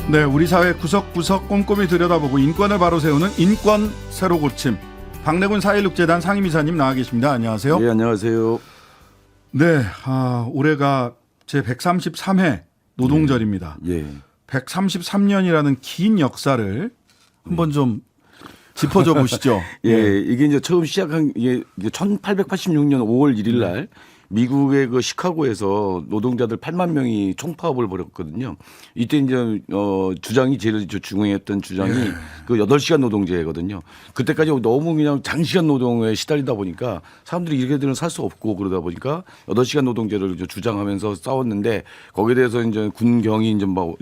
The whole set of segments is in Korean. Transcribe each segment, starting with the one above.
네, 우리 사회 구석구석 꼼꼼히 들여다보고 인권을 바로 세우는 인권 새로 고침. 박래군 4.16재단 상임이사님 나와 계십니다. 안녕하세요. 네, 안녕하세요. 네, 올해가 제 133회 노동절입니다. 예. 133년이라는 긴 역사를 한번 좀 짚어줘 보시죠. 예, 이게 이제 처음 시작한 이게 1886년 5월 1일 날 미국의 그 시카고에서 노동자들 8만 명이 총파업을 벌였거든요. 이때 이제 주장이 제일 중요했던 주장이 그 8시간 노동제거든요. 그때까지 너무 그냥 장시간 노동에 시달리다 보니까 사람들이 이렇게들은 살 수 없고 그러다 보니까 8시간 노동제를 이제 주장하면서 싸웠는데 거기에 대해서 이제 군경이 이제 막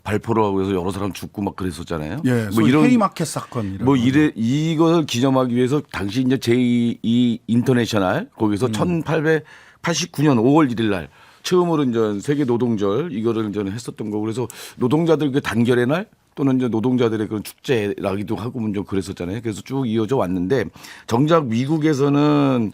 발포를 하고 해서 여러 사람 죽고 막 그랬었잖아요. 예, 뭐 이런 헤이마켓 사건 뭐 이걸 기념하기 위해서 당시 이제 제2 인터내셔널 거기서 1889년 5월 1일 날 처음으로 이제 세계 노동절 이거를 이제 했었던 거고 그래서 노동자들 그 단결의 날 또는 이제 노동자들의 그런 축제라기도 하고 좀 그랬었잖아요. 그래서 쭉 이어져 왔는데 정작 미국에서는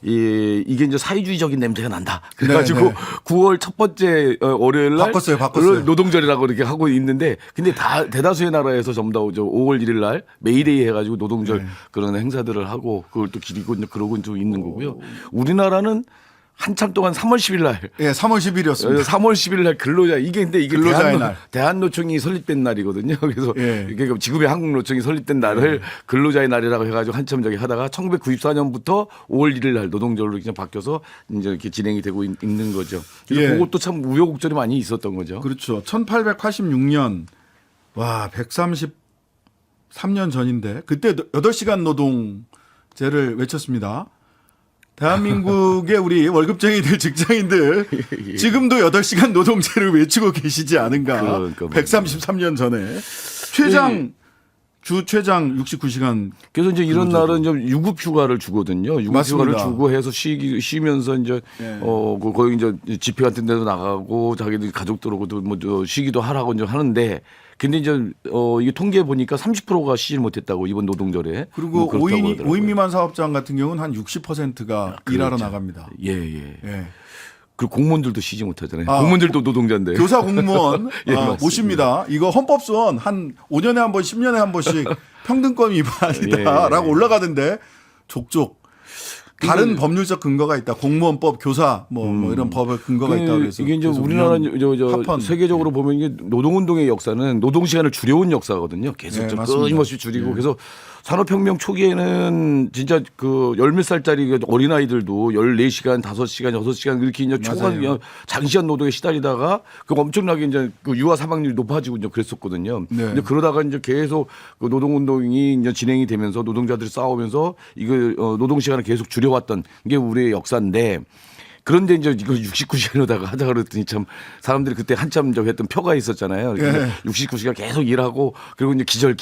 이게 이제 사회주의적인 냄새가 난다. 그래가지고 네, 네. 9월 첫 번째 월요일 날 바꿨어요. 노동절이라고 이렇게 하고 있는데 근데 대다수의 나라에서 전부 다 5월 1일 날 메이데이 해가지고 노동절 그런 행사들을 하고 그걸 또 기리고 그러고 좀 있는 거고요. 우리나라는 한참 동안 3월 10일 날. 예, 3월 10일이었습니다. 3월 10일 날 근로자 이게 근로자의 날. 대한노총이 설립된 날이거든요. 그래서 예. 이게 지금의 한국노총이 설립된 날을 근로자의 날이라고 해가지고 한참 저기 하다가 1994년부터 5월 1일 날 노동절로 그냥 바뀌어서 이제 이렇게 진행이 되고 있는 거죠. 그래서 예. 그것도 참 우여곡절이 많이 있었던 거죠. 그렇죠. 1886년 와 133년 전인데 그때 8시간 노동제를 외쳤습니다. 대한민국의 우리 월급쟁이들 직장인들 지금도 8시간 노동제를 외치고 계시지 않은가. 그러니까 133년 전에 주 최장 69시간. 그래서 이제 이런 날은 이제 유급 휴가를 주거든요. 유급 맞습니다. 휴가를 주고 해서 쉬면서 이제 예. 거기 이제 집회 같은 데도 나가고 자기들 가족들하고도 뭐 쉬기도 하라고 이제 하는데 근데 이제 이게 통계해 보니까 30%가 쉬지 못했다고 이번 노동절에. 그리고 뭐 그렇다고 5인 하더라고요. 미만 사업장 같은 경우는 한 60%가 일하러 나갑니다. 예. 예. 그리고 공무원들도 쉬지 못하잖아요. 아, 공무원들도 노동자인데. 교사 공무원 예, 맞습니다. 모십니다. 이거 헌법소원 한 5년에 한 번, 10년에 한 번씩 평등권 위반이다라고 예. 올라가던데 족족 다른 법률적 근거가 있다. 공무원법, 교사 뭐 이런 법의 근거가 있다 그래서 이게 이제 그래서 우리나라 합헌. 세계적으로 보면 이게 노동운동의 역사는 노동시간을 줄여온 역사거든요. 계속 네, 좀 맞습니다. 끊임없이 줄이고 그래서 산업혁명 초기에는 진짜 그 10몇 살짜리 어린아이들도 14시간, 5시간, 6시간 이렇게 이제 초반 장시간 노동에 시달리다가 그 엄청나게 이제 그 유아 사망률이 높아지고 이제 그랬었거든요. 네. 근데 그러다가 이제 계속 그 노동운동이 이제 진행이 되면서 노동자들이 싸우면서 이거 노동시간을 계속 줄여왔던 게 우리의 역사인데 그런데 이제 이거 69시간으로다가 하자 그랬더니 참 사람들이 그때 한참 저 했던 표가 있었잖아요. 예. 69시간 계속 일하고 그리고 이제 기절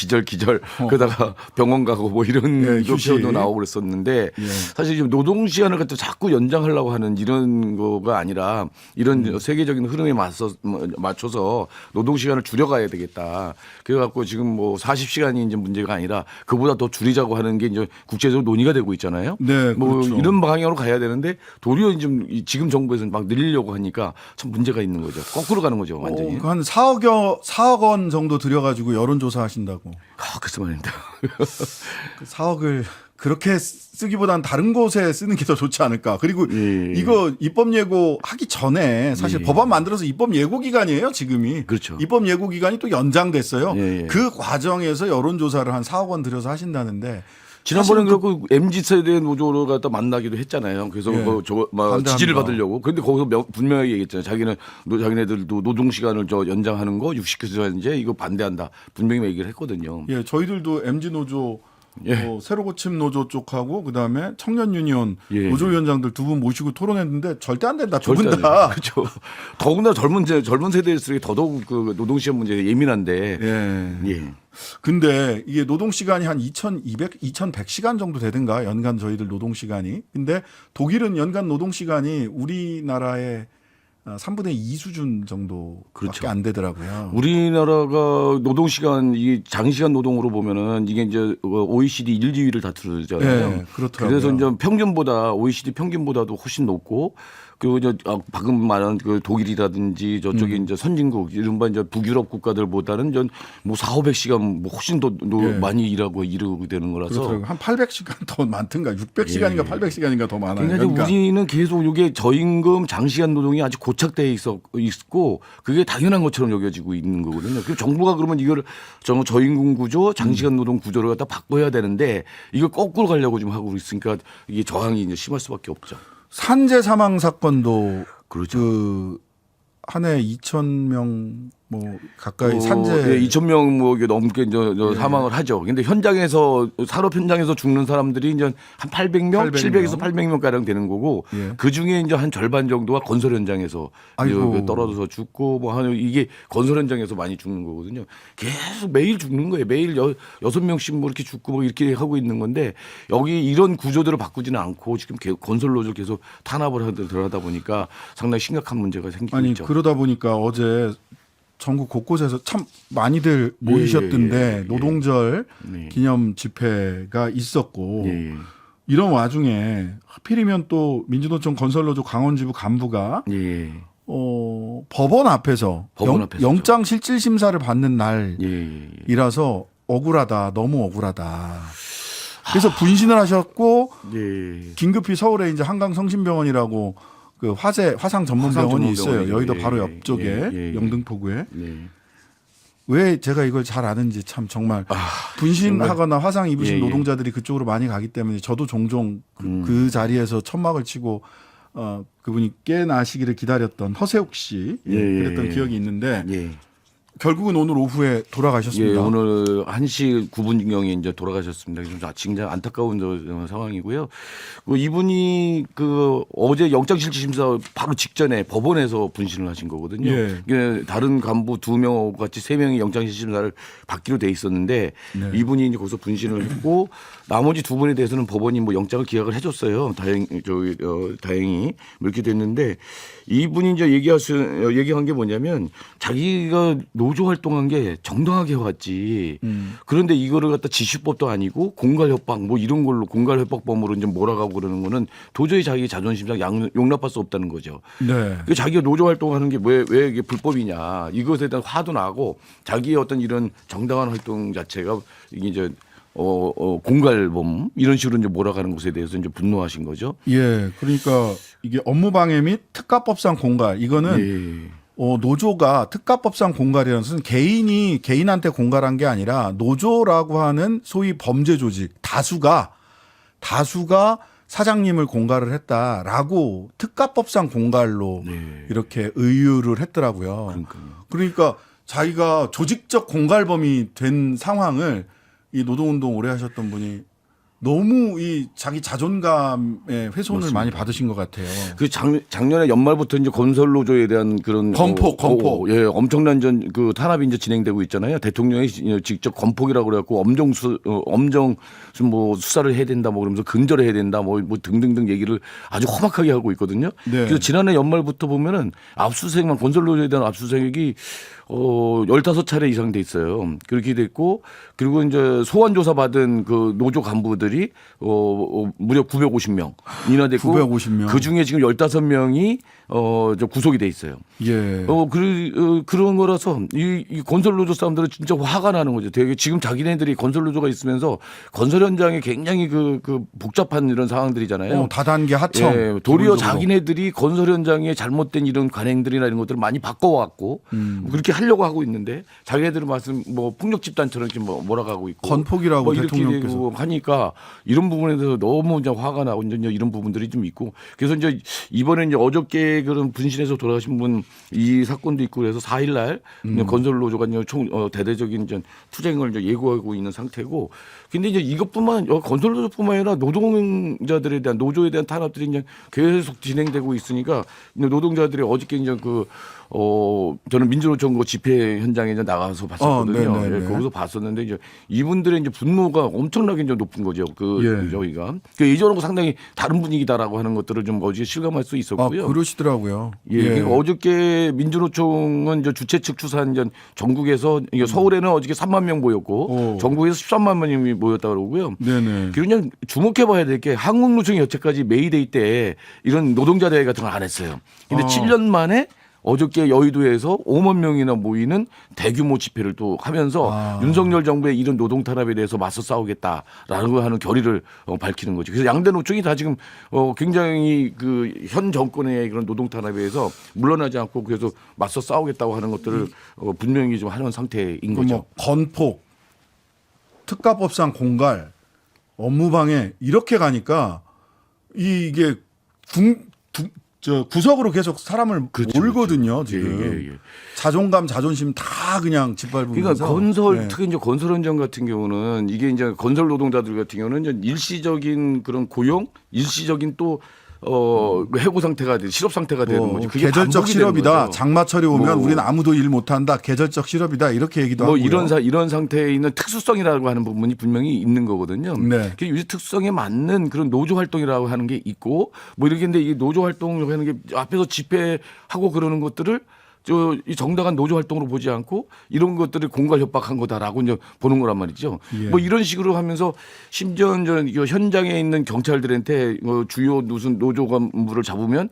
그러다가 병원 가고 뭐 이런 휴식. 표도 나오고 그랬었는데 사실 지금 노동 시간을 갖다 자꾸 연장하려고 하는 이런 거가 아니라 이런 세계적인 흐름에 맞춰서 노동 시간을 줄여가야 되겠다. 그래갖고 지금 뭐 40시간이 이제 문제가 아니라 그보다 더 줄이자고 하는 게 이제 국제적으로 논의가 되고 있잖아요. 네, 뭐 그렇죠. 이런 방향으로 가야 되는데 도리어 지금 정부에서는 막 늘리려고 하니까 참 문제가 있는 거죠. 거꾸로 가는 거죠, 완전히. 한 4억 원 정도 들여가지고 여론조사 하신다고. 글쎄 말입니다. 그 4억을 그렇게 쓰기보다는 다른 곳에 쓰는 게 더 좋지 않을까. 그리고 이거 입법 예고 하기 전에 사실 법안 만들어서 입법 예고 기간이에요, 지금이. 그렇죠. 입법 예고 기간이 또 연장됐어요. 예. 그 과정에서 여론조사를 한 4억 원 들여서 하신다는데. 지난번에 그렇고 MZ 세대 노조를 갖다 만나기도 했잖아요. 그래서 지지를 받으려고. 그런데 거기서 분명하게 얘기했잖아요. 자기네들도 노동 시간을 연장하는 거 60시간제 이거 반대한다. 분명히 얘기를 했거든요. 예, 저희들도 MG 노조 새로 고침 노조 쪽하고 그다음에 청년 유니온 노조위원장들 두 분 모시고 토론했는데 절대 안 된다. 두 분 다. 그렇죠. 더구나 젊은 세대일수록 더더욱 그 노동 시간 문제에 예민한데. 예. 근데 이게 노동 시간이 한 2,100시간 정도 되든가 연간 저희들 노동 시간이. 근데 독일은 연간 노동 시간이 우리나라의 3분의 2 수준 정도밖에 안 되더라고요. 우리나라가 노동 시간 이 장시간 노동으로 보면은 이게 이제 OECD 1, 2위를 다투잖아요. 네, 그렇더라고요. 그래서 이제 평균보다 OECD 평균보다도 훨씬 높고 그리고 방금 말한 그 독일이라든지 저쪽에 이제 선진국 이른바 이제 북유럽 국가들보다는 뭐 4,500시간 뭐 훨씬 더 예. 많이 일하고 이르게 되는 거라서 그렇더라고요. 한 800시간 더 많든가 600시간인가 예. 800시간인가 더 많아요. 그러니까 우리는 계속 이게 저임금 장시간 노동이 아주 고착되어 있고 그게 당연한 것처럼 여겨지고 있는 거거든요. 그리고 정부가 그러면 이걸 저임금 구조, 장시간 노동 구조를 갖다 바꿔야 되는데 이걸 거꾸로 가려고 지금 하고 있으니까 이게 저항이 이제 심할 수밖에 없죠. 산재 사망 사건도 그렇죠. 그 한 해 2,000명 뭐 가까이 산재 2,000명 뭐 이게 넘게 이제 사망을 하죠. 근데 현장에서 산업 현장에서 죽는 사람들이 이제 한 800명, 700에서 800명 가량 되는 거고 예. 그 중에 이제 한 절반 정도가 건설 현장에서 아이고. 떨어져서 죽고 뭐 하는 이게 건설 현장에서 많이 죽는 거거든요. 계속 매일 죽는 거예요. 매일 6명씩 뭐 이렇게 죽고 뭐 이렇게 하고 있는 건데 여기 이런 구조들을 바꾸지는 않고 지금 건설 노조를 계속 탄압을 하다 보니까 상당히 심각한 문제가 생기고 아니 있죠. 그러다 보니까 어제 전국 곳곳에서 참 많이들 모이셨던데 노동절 네. 기념 집회가 있었고 예. 이런 와중에 하필이면 또 민주노총 건설노조 강원지부 간부가 예. 법원 앞에서 앞에서죠. 영장 실질 심사를 받는 예. 날이라서 억울하다, 너무 억울하다. 그래서 분신을 하셨고 예. 긴급히 서울에 이제 한강성심병원이라고 그 화상 전문 병원이 있어요. 전문병원이요. 여의도 예, 바로 옆쪽에 예. 영등포구에. 네. 왜 제가 이걸 잘 아는지 참 정말 분신하거나 화상 입으신 예, 예. 노동자들이 그쪽으로 많이 가기 때문에 저도 종종 그 자리에서 천막을 치고 그분이 깨나시기를 기다렸던 허세욱 씨 예, 예, 그랬던 예. 기억이 있는데 예. 결국은 오늘 오후에 돌아가셨습니다. 예, 오늘 1시 9분경에 이제 돌아가셨습니다. 좀 진짜 안타까운 상황이고요. 이분이 그 어제 영장실질심사 바로 직전에 법원에서 분신을 하신 거거든요. 예. 이게 다른 간부 2명 같이 3명이 영장실질심사를 받기로 돼 있었는데 네. 이분이 이제 거기서 분신을 했고 나머지 2분에 대해서는 법원이 뭐 영장을 기각을 해줬어요. 다행히 이렇게 됐는데 이분이 이제 얘기한 게 뭐냐면 자기가 노조 활동한 게 정당하게 해왔지. 그런데 이거를 갖다 지시법도 아니고 공갈협박 뭐 이런 걸로 공갈협박범으로 이제 몰아가고 그러는 거는 도저히 자기 자존심상 용납할 수 없다는 거죠. 네. 자기가 노조 활동하는 게 왜 이게 불법이냐 이것에 대한 화도 나고 자기의 어떤 이런 정당한 활동 자체가 이게 이제 공갈범 이런 식으로 이제 몰아가는 것에 대해서 이제 분노하신 거죠. 예. 그러니까 이게 업무방해 및 특가법상 공갈 이거는 예. 노조가 특가법상 공갈이라는 것은 개인이 개인한테 공갈한 게 아니라 노조라고 하는 소위 범죄 조직 다수가 사장님을 공갈을 했다라고 특가법상 공갈로 네. 이렇게 의유를 했더라고요. 그러니까 자기가 조직적 공갈범이 된 상황을 이 노동운동 오래 하셨던 분이 너무 이 자기 자존감의 훼손을 맞습니다. 많이 받으신 것 같아요. 그 작년에 연말부터 이제 건설 노조에 대한 그런 건폭. 예, 엄청난 그 탄압이 이제 진행되고 있잖아요. 대통령이 직접 건폭이라고 그래갖고 엄정 뭐 수사를 해야 된다 뭐 그러면서 근절을 해야 된다 뭐 등등등 얘기를 아주 험악하게 하고 있거든요. 네. 그래서 지난해 연말부터 보면은 압수수색만 건설 노조에 대한 압수수색이 15차례 이상 돼 있어요. 그렇게 됐고 그리고 이제 소환 조사 받은 그 노조 간부들이 무려 950명이나 됐고 950명. 그 중에 지금 15명이 구속이 돼 있어요. 예. 그런 거라서 이 건설 노조 사람들은 진짜 화가 나는 거죠. 되게 지금 자기네들이 건설 노조가 있으면서 건설 현장에 굉장히 그 복잡한 이런 상황들이잖아요. 다단계 하청. 예, 도리어 기본적으로. 자기네들이 건설 현장에 잘못된 이런 관행들이나 이런 것들을 많이 바꿔왔고 그렇게 하려고 하고 있는데 자기네들은 뭐 폭력 집단처럼 이렇게 몰아가고 있고 건폭이라고 뭐 이렇게 대통령께서. 되고 하니까 이런 부분에 대해서 너무 이제 화가 나고 이제 이런 부분들이 좀 있고 그래서 이제 이번에 이제 어저께 그런 분신해서 돌아가신 분 이 사건도 있고 그래서 4일날 건설 노조가 이제 대대적인 이제 투쟁을 이제 예고하고 있는 상태고 근데 이제 이것뿐만 건설 노조뿐만 아니라 노동자들에 대한 노조에 대한 탄압들이 이제 계속 진행되고 있으니까 노동자들이 어저께 이제 저는 민주노총 그 집회 현장에 이제 나가서 봤었거든요. 네네네. 예, 거기서 봤었는데 이제 이분들의 이제 분노가 엄청나게 이제 높은 거죠. 저희가 예전하고 상당히 다른 분위기다라고 하는 것들을 좀 어제 실감할 수 있었고요. 그러시더라고요. 그러니까 어저께 민주노총은 이제 주최 측 추산 이제 전국에서 이게 서울에는 어저께 3만 명 모였고 전국에서 13만 명이 모였다 그러고요. 네네. 그리고 그냥 주목해봐야 될 게 한국노총이 여태까지 메이데이 때 이런 노동자 대회 같은 걸 안 했어요. 근데 7년 만에 어저께 여의도에서 5만 명이나 모이는 대규모 집회를 또 하면서 윤석열 정부의 이런 노동 탄압에 대해서 맞서 싸우겠다라고 하는 결의를 밝히는 거죠. 그래서 양대 노총이 다 지금 굉장히 그 현 정권의 그런 노동 탄압에 대해서 물러나지 않고 그래서 맞서 싸우겠다고 하는 것들을 분명히 좀 하는 상태인 거죠. 뭐 건폭, 특가법상 공갈, 업무방해 이렇게 가니까 이게 구석으로 계속 사람을 몰거든요. 지금 자존감, 자존심 다 그냥 짓밟으면서. 그러니까 특히 이제 건설 현장 같은 경우는 이게 이제 건설 노동자들 같은 경우는 이제 일시적인 그런 고용, 일시적인 또 해고 상태가 실업 상태가 되는 거죠. 그게 계절적 실업이다. 거죠. 장마철이 오면 우리는 아무도 일 못한다. 계절적 실업이다. 이렇게 얘기도 하고요. 이런 상태에 있는 특수성이라고 하는 부분이 분명히 있는 거거든요. 네. 이 특수성에 맞는 그런 노조 활동이라고 하는 게 있고 뭐 이렇게 근데 이 노조 활동을 하는 게 앞에서 집회하고 그러는 것들을 이 정당한 노조 활동으로 보지 않고 이런 것들을 공갈 협박한 거다라고 이제 보는 거란 말이죠. 뭐 이런 식으로 하면서 심지어 현장에 있는 경찰들한테 주요 무슨 노조 간부를 잡으면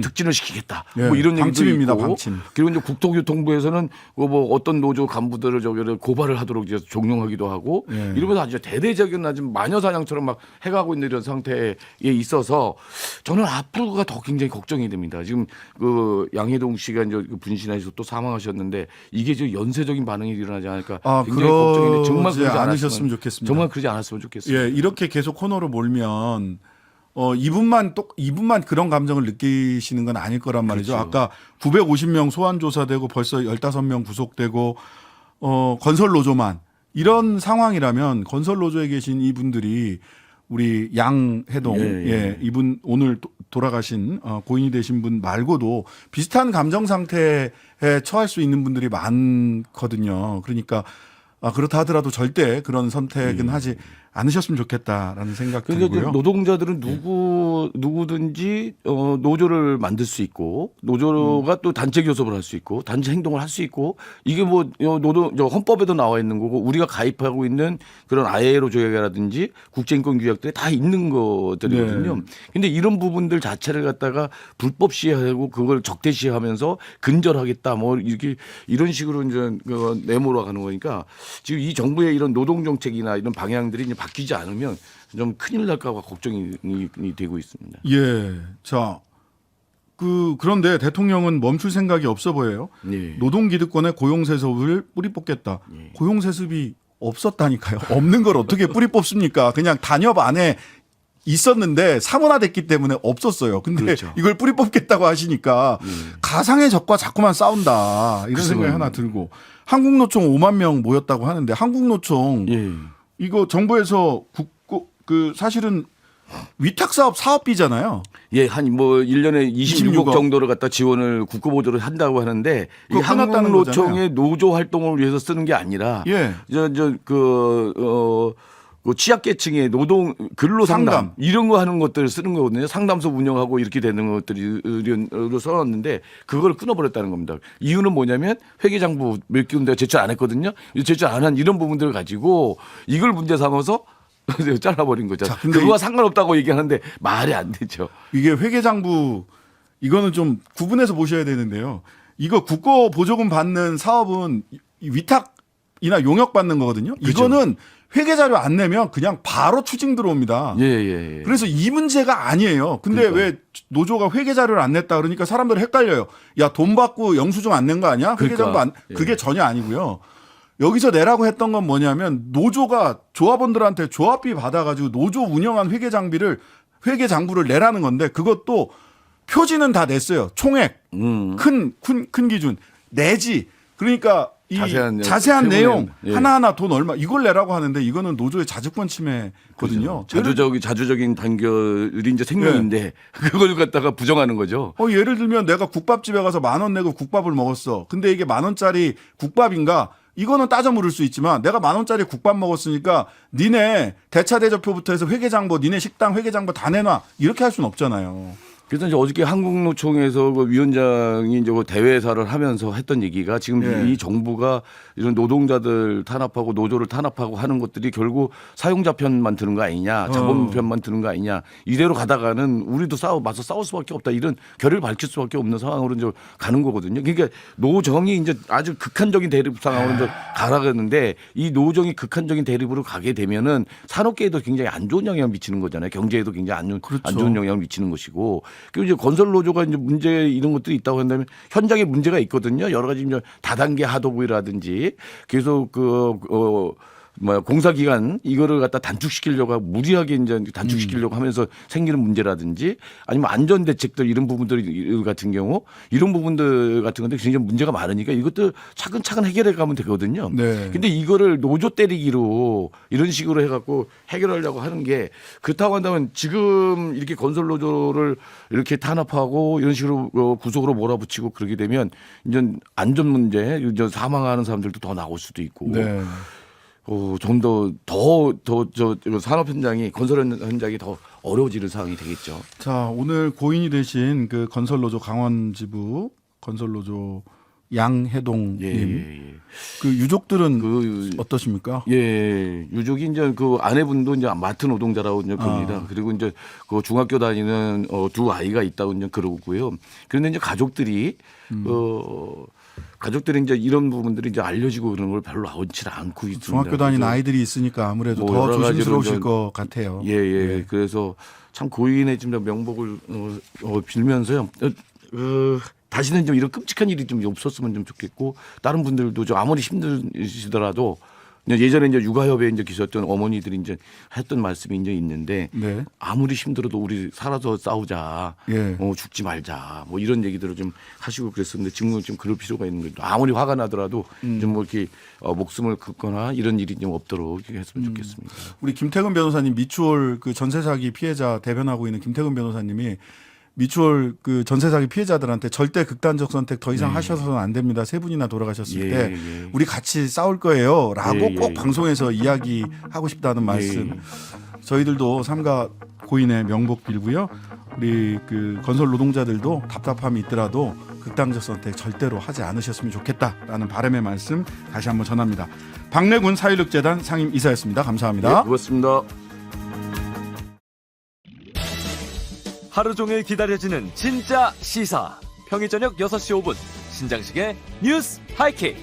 특진을 시키겠다. 뭐 이런 얘기도 방침입니다. 있고. 방침. 그리고 이제 국토교통부에서는 뭐 어떤 노조 간부들을 고발을 하도록 이제 종용하기도 하고 이러면서 아주 대대적인 아주 마녀사냥처럼 막 해가고 있는 이런 상태에 있어서 저는 앞으로가 더 굉장히 걱정이 됩니다. 지금 그 양해동 씨가 이제 분신하셔서 또 사망하셨는데 이게 좀 연쇄적인 반응이 일어나지 않을까 굉장히 걱정인데 정말 그러지 않으셨으면 좋겠습니다. 정말 그러지 않았으면 좋겠습니다. 예, 이렇게 계속 코너로 몰면 이분만 그런 감정을 느끼시는 건 아닐 거란 말이죠. 그렇죠. 아까 950명 소환 조사되고 벌써 15명 구속되고 건설 노조만 이런 상황이라면 건설 노조에 계신 이분들이 우리 양해동 이분 오늘 돌아가신 고인이 되신 분 말고도 비슷한 감정 상태에 처할 수 있는 분들이 많거든요. 그러니까 그렇다 하더라도 절대 그런 선택은 하지 않으셨으면 좋겠다라는 생각 들고요. 그러니까 노동자들은 누구든지 노조를 만들 수 있고 노조가 또 단체 교섭을 할 수 있고 단체 행동을 할 수 있고 이게 뭐 헌법에도 나와 있는 거고 우리가 가입하고 있는 그런 ILO 조약이라든지 국제인권 규약들에 다 있는 것들이거든요. 근데 이런 부분들 자체를 갖다가 불법 시행하고 그걸 적대시하면서 근절하겠다 뭐 이렇게 이런 식으로 이제 내몰아가는 거니까 지금 이 정부의 이런 노동 정책이나 이런 방향들이 이제 바뀌지 않으면 좀 큰일 날까 봐 걱정이 되고 있습니다. 예. 자, 그런데 대통령은 멈출 생각이 없어 보여요. 노동기득권의 고용세습을 뿌리 뽑겠다. 고용세습이 없었다니까요. 없는 걸 어떻게 뿌리 뽑습니까? 그냥 단협 안에 있었는데 사문화됐기 때문에 없었어요. 근데 그렇죠. 이걸 뿌리 뽑겠다고 하시니까 가상의 적과 자꾸만 싸운다. 이런 생각이 하나 들고 한국노총 5만 명 모였다고 하는데 한국노총 이거 정부에서 사실은 위탁사업 사업비잖아요. 한 뭐 1년에 26억 정도를 갖다 지원을 국고보조를 한다고 하는데 이 한국노총의 노조 활동을 위해서 쓰는 게 아니라 취약계층의 노동 근로상담 이런 거 하는 것들을 쓰는 거거든요. 상담소 운영하고 이렇게 되는 것들로 써놨는데 그걸 끊어버렸다는 겁니다. 이유는 뭐냐면 회계장부 몇 군데 제출 안 했거든요. 제출 안 한 이런 부분들을 가지고 이걸 문제 삼아서 잘라버린 거죠. 그거와 상관없다고 얘기하는데 말이 안 되죠. 이게 회계장부 이거는 좀 구분해서 보셔야 되는데요. 이거 국고보조금 받는 사업은 위탁이나 용역 받는 거거든요. 그렇죠. 이거는 회계자료 안 내면 그냥 바로 추징 들어옵니다. 그래서 이 문제가 아니에요. 근데 왜 노조가 회계자료를 안 냈다 그러니까 사람들이 헷갈려요. 야, 돈 받고 영수증 안 낸 거 아니야? 회계장부 그게 전혀 아니고요. 여기서 내라고 했던 건 뭐냐면 노조가 조합원들한테 조합비 받아가지고 노조 운영한 회계장부를 내라는 건데 그것도 표지는 다 냈어요. 총액, 큰 기준 내지. 그러니까 이 자세한 자세한 내용 예. 하나하나 돈 얼마 이걸 내라고 하는데 이거는 노조의 자주권 침해거든요. 자주적인 단결이 이제 생명인데 그걸 갖다가 부정하는 거죠. 예를 들면 내가 국밥집에 가서 10,000원 내고 국밥을 먹었어. 근데 이게 10,000원짜리 국밥인가? 이거는 따져 물을 수 있지만 내가 10,000원짜리 국밥 먹었으니까 니네 대차대조표부터 해서 회계장부, 니네 식당 회계장부 다 내놔. 이렇게 할 수는 없잖아요. 그래서 이제 어저께 한국노총에서 그 위원장이 이제 그 대회사를 하면서 했던 얘기가 지금 예. 이 정부가 이런 노동자들 탄압하고 노조를 탄압하고 하는 것들이 결국 사용자 편만 드는 거 아니냐, 자본 편만 드는 거 아니냐, 이대로 가다가는 우리도 맞서 싸울 수밖에 없다, 이런 결의를 밝힐 수밖에 없는 상황으로 이제 가는 거거든요. 그러니까 노정이 이제 아주 극한적인 대립 상황으로 이제 가라가는데 이 노정이 극한적인 대립으로 가게 되면은 산업계에도 굉장히 안 좋은 영향을 미치는 거잖아요. 경제에도 굉장히 안 좋은 영향을 미치는 것이고. 그리고 이제 건설 노조가 이제 문제 이런 것들이 있다고 한다면 현장에 문제가 있거든요. 여러 가지 이제 다단계 하도부라든지 계속 공사 기간 이거를 갖다 단축시키려고 하고 무리하게 이제 단축시키려고 하면서 생기는 문제라든지 아니면 안전 대책들 이런 부분들 같은 경우 이런 부분들 같은 건데 굉장히 문제가 많으니까 이것도 차근차근 해결해 가면 되거든요. 네. 근데 이거를 노조 때리기로 이런 식으로 해갖고 해결하려고 하는 게 그렇다고 한다면 지금 이렇게 건설 노조를 이렇게 탄압하고 이런 식으로 구속으로 몰아붙이고 그러게 되면 이제 안전 문제, 이제 사망하는 사람들도 더 나올 수도 있고. 네. 좀 더 산업 현장이 건설 현장이 더 어려워지는 상황이 되겠죠. 자, 오늘 고인이 되신 그 건설노조 강원지부 건설노조 양해동님 예. 그 유족들은 어떠십니까? 예, 유족이 이제 그 아내분도 이제 마트 노동자라고 이제 봅니다. 그리고 이제 그 중학교 다니는 두 아이가 있다고 이제 그러고요. 그런데 이제 가족들이 가족들이 이제 이런 부분들이 이제 알려지고 그런 걸 별로 원치 않고 있습니다. 중학교 다니는 아이들이 있으니까 아무래도 더 조심스러우실 것 같아요. 예. 그래서 참 고인의 좀 명복을 빌면서요. 다시는 좀 이런 끔찍한 일이 좀 없었으면 좀 좋겠고 다른 분들도 좀 아무리 힘드시더라도 예전에 이제 육아협에 이제 계셨던 어머니들이 이제 했던 말씀이 이제 있는데 네. 아무리 힘들어도 우리 살아서 싸우자, 예. 죽지 말자, 뭐 이런 얘기들을 좀 하시고 그랬었는데 지금은 좀 그럴 필요가 있는 거죠. 아무리 화가 나더라도 좀 뭐 이렇게 목숨을 긋거나 이런 일이 좀 없도록 이렇게 했으면 좋겠습니다. 우리 김태근 변호사님 미추홀 그 전세 사기 피해자 대변하고 있는 김태근 변호사님이 미추홀 그 전세 사기 피해자들한테 절대 극단적 선택 더 이상 하셔서는 안 됩니다. 3분이나 돌아가셨을 때 우리 같이 싸울 거예요라고 꼭 방송에서 이야기하고 싶다는 말씀. 저희들도 삼가 고인의 명복 빌고요. 우리 그 건설 노동자들도 답답함이 있더라도 극단적 선택 절대로 하지 않으셨으면 좋겠다라는 바람의 말씀 다시 한번 전합니다. 박래군 4.16재단 상임 이사였습니다. 감사합니다. 네, 고맙습니다. 하루 종일 기다려지는 진짜 시사. 평일 저녁 6시 5분 신장식의 뉴스 하이킥.